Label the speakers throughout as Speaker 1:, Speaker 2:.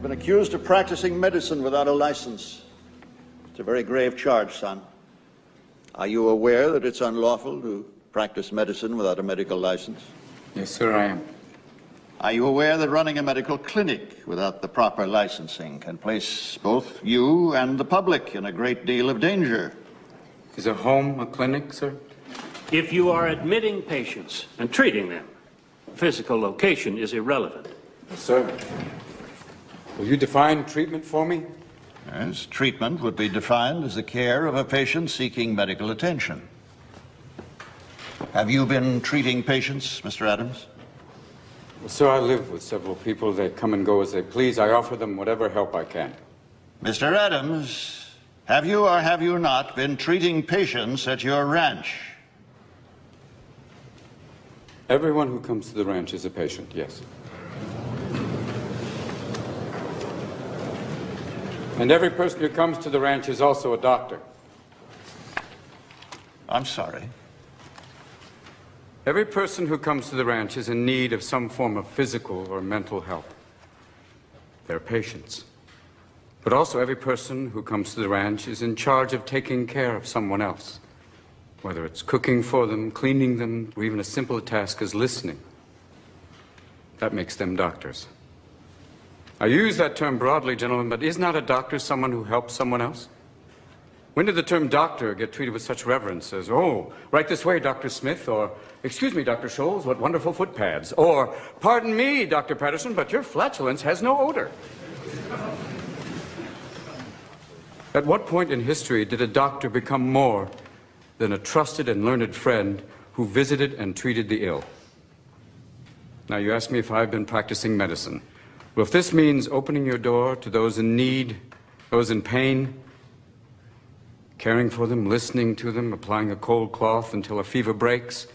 Speaker 1: You've been accused of practicing medicine without a license. It's a very grave charge, son. Are you aware that it's unlawful to practice medicine without a medical license?
Speaker 2: Yes, sir, I am.
Speaker 1: Are you aware that running a medical clinic without the proper licensing can place both you and the public in a great deal of danger?
Speaker 2: Is a home a clinic, sir?
Speaker 3: If you are admitting patients and treating them, physical location is irrelevant.
Speaker 2: Yes, sir. Will you define treatment for me?
Speaker 1: Yes, treatment would be defined as the care of a patient seeking medical attention. Have you been treating patients, Mr. Adams?
Speaker 2: Well, sir, I live with several people. They come and go as they please. I offer them whatever help I can.
Speaker 1: Mr. Adams, have you or have you not been treating patients at your ranch?
Speaker 2: Everyone who comes to the ranch is a patient, yes. And every person who comes to the ranch is also a doctor.
Speaker 1: I'm sorry.
Speaker 2: Every person who comes to the ranch is in need of some form of physical or mental help. They're patients. But also every person who comes to the ranch is in charge of taking care of someone else. Whether it's cooking for them, cleaning them, or even a simple task as listening. That makes them doctors. I use that term broadly, gentlemen, but is not a doctor someone who helps someone else? When did the term doctor get treated with such reverence as, oh, right this way, Dr. Smith, or, excuse me, Dr. Scholes, what wonderful foot pads, or, pardon me, Dr. Patterson, but your flatulence has no odor. At what point in history did a doctor become more than a trusted and learned friend who visited and treated the ill? Now, you ask me if I've been practicing medicine. Well, if this means opening your door to those in need, those in pain, caring for them, listening to them, applying a cold cloth until a fever breaks,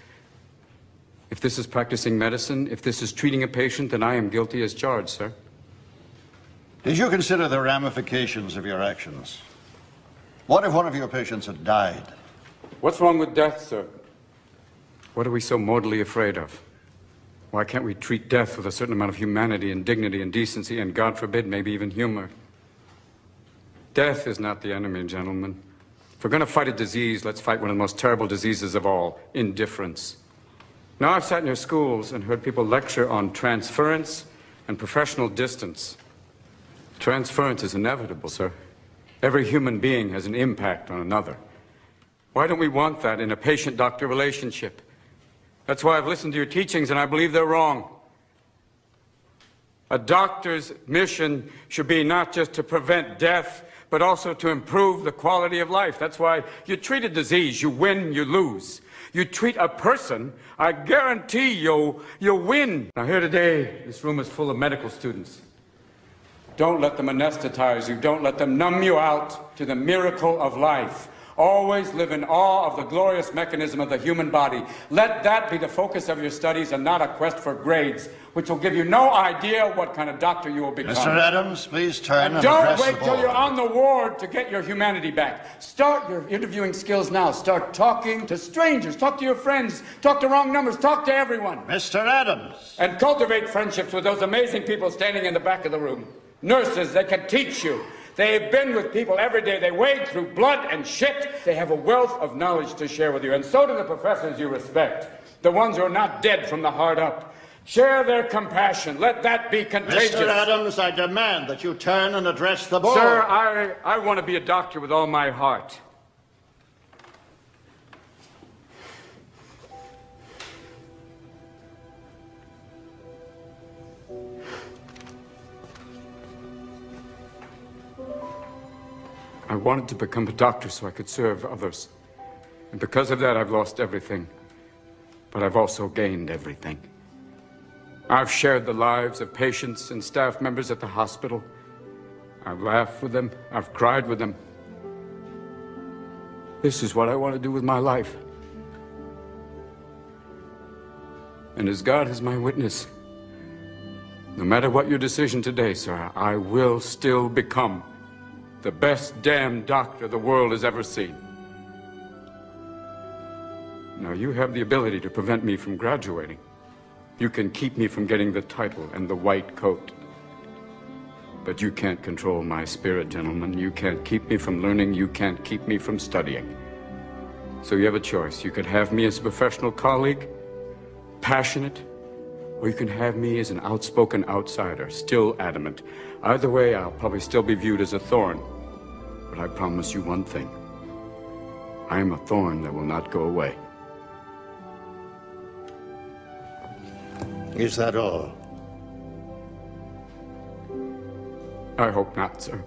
Speaker 2: if this is practicing medicine, if this is treating a patient, then I am guilty as charged, sir.
Speaker 1: Did you consider the ramifications of your actions? What if one of your patients had died?
Speaker 2: What's wrong with death, sir? What are we so mortally afraid of? Why can't we treat death with a certain amount of humanity and dignity and decency and, God forbid, maybe even humor? Death is not the enemy, gentlemen. If we're going to fight a disease, let's fight one of the most terrible diseases of all, indifference. Now, I've sat in your schools and heard people lecture on transference and professional distance. Transference is inevitable, sir. Every human being has an impact on another. Why don't we want that in a patient-doctor relationship? That's why I've listened to your teachings, and I believe they're wrong. A doctor's mission should be not just to prevent death, but also to improve the quality of life. That's why you treat a disease, you win, you lose. You treat a person, I guarantee you'll win. Now here today, this room is full of medical students. Don't let them anesthetize you. Don't let them numb you out to the miracle of life. Always live in awe of the glorious mechanism of the human body. Let that be the focus of your studies and not a quest for grades, which will give you no idea what kind of doctor you will become.
Speaker 1: Mr. Adams, please turn and
Speaker 2: don't
Speaker 1: address
Speaker 2: wait
Speaker 1: the
Speaker 2: till
Speaker 1: board.
Speaker 2: you're on the ward to get your humanity back. Start your interviewing skills now. Start talking to strangers. Talk to your friends. Talk to wrong numbers. Talk to everyone.
Speaker 1: Mr. Adams.
Speaker 2: And cultivate friendships with those amazing people standing in the back of the room. Nurses, they can teach you. They've been with people every day. They wade through blood and shit. They have a wealth of knowledge to share with you. And so do the professors you respect, the ones who are not dead from the heart up. Share their compassion. Let that be contagious.
Speaker 1: Mr. Adams, I demand that you turn and address the board.
Speaker 2: Sir, I want to be a doctor with all my heart. I wanted to become a doctor so I could serve others. And because of that, I've lost everything. But I've also gained everything. I've shared the lives of patients and staff members at the hospital. I've laughed with them. I've cried with them. This is what I want to do with my life. And as God is my witness, no matter what your decision today, sir, I will still become the best damn doctor the world has ever seen. Now, you have the ability to prevent me from graduating. You can keep me from getting the title and the white coat. But you can't control my spirit, gentlemen. You can't keep me from learning. You can't keep me from studying. So you have a choice. You could have me as a professional colleague, passionate, or you can have me as an outspoken outsider, still adamant. Either way, I'll probably still be viewed as a thorn. But I promise you one thing. I am a thorn that will not go away.
Speaker 1: Is that all?
Speaker 2: I hope not, sir.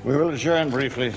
Speaker 1: We will adjourn briefly.